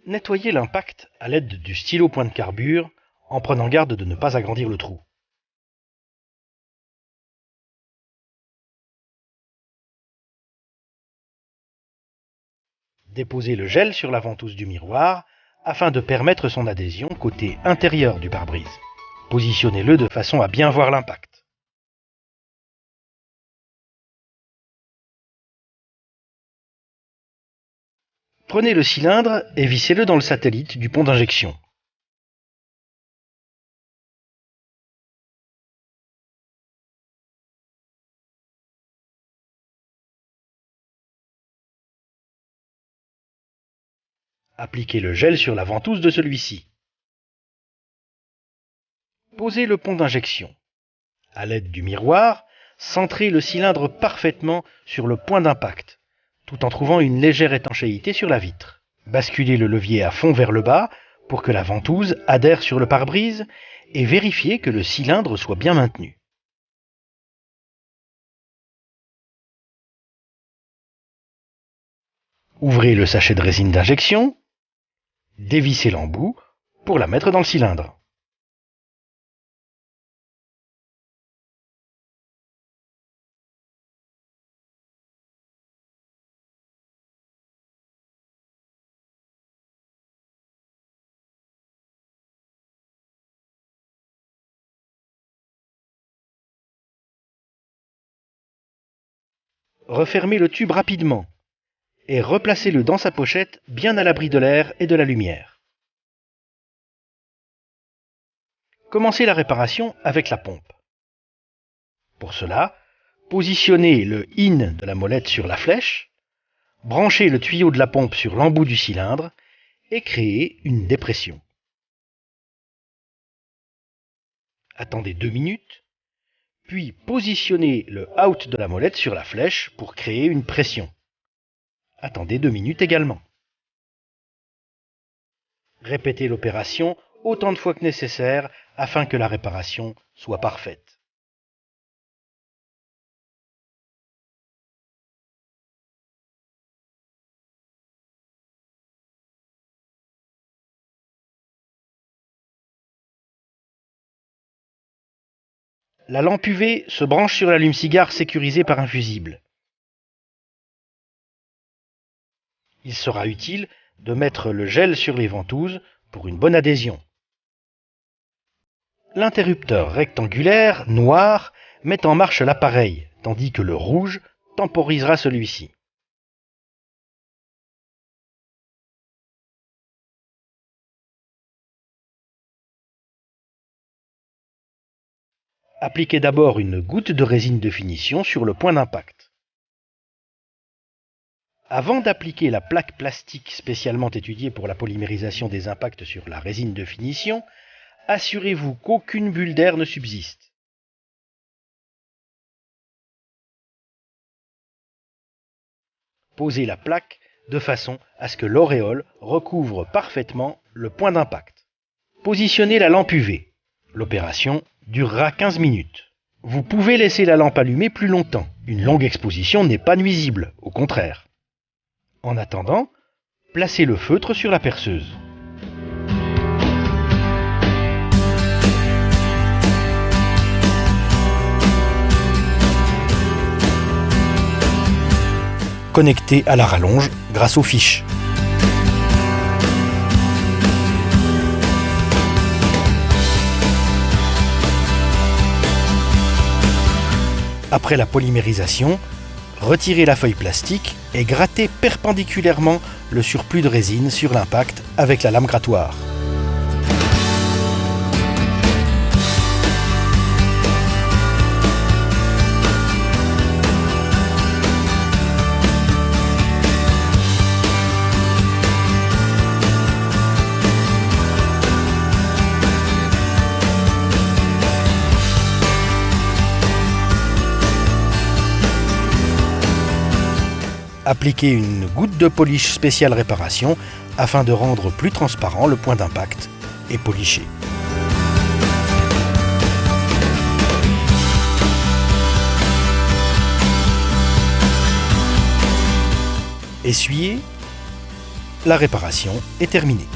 Nettoyez l'impact à l'aide du stylo point de carbure en prenant garde de ne pas agrandir le trou. Déposez le gel sur la ventouse du miroir afin de permettre son adhésion côté intérieur du pare-brise. Positionnez-le de façon à bien voir l'impact. Prenez le cylindre et vissez-le dans le satellite du pont d'injection. Appliquez le gel sur la ventouse de celui-ci. Posez le pont d'injection. À l'aide du miroir, centrez le cylindre parfaitement sur le point d'impact, tout en trouvant une légère étanchéité sur la vitre. Basculez le levier à fond vers le bas pour que la ventouse adhère sur le pare-brise et vérifiez que le cylindre soit bien maintenu. Ouvrez le sachet de résine d'injection, dévissez l'embout pour la mettre dans le cylindre. Refermez le tube rapidement et replacez-le dans sa pochette bien à l'abri de l'air et de la lumière. Commencez la réparation avec la pompe. Pour cela, positionnez le IN de la molette sur la flèche, branchez le tuyau de la pompe sur l'embout du cylindre et créez une dépression. Attendez 2 minutes, puis positionnez le OUT de la molette sur la flèche pour créer une pression. Attendez 2 minutes également. Répétez l'opération autant de fois que nécessaire afin que la réparation soit parfaite. La lampe UV se branche sur l'allume-cigare sécurisé par un fusible. Il sera utile de mettre le gel sur les ventouses pour une bonne adhésion. L'interrupteur rectangulaire noir met en marche l'appareil, tandis que le rouge temporisera celui-ci. Appliquez d'abord une goutte de résine de finition sur le point d'impact. Avant d'appliquer la plaque plastique spécialement étudiée pour la polymérisation des impacts sur la résine de finition, assurez-vous qu'aucune bulle d'air ne subsiste. Posez la plaque de façon à ce que l'auréole recouvre parfaitement le point d'impact. Positionnez la lampe UV. L'opération durera 15 minutes. Vous pouvez laisser la lampe allumée plus longtemps. Une longue exposition n'est pas nuisible, au contraire. En attendant, placez le feutre sur la perceuse. Connecté à la rallonge grâce aux fiches. Après la polymérisation, retirez la feuille plastique et grattez perpendiculairement le surplus de résine sur l'impact avec la lame grattoir. Appliquez une goutte de polish spéciale réparation afin de rendre plus transparent le point d'impact et polisher. Essuyez la réparation est terminée.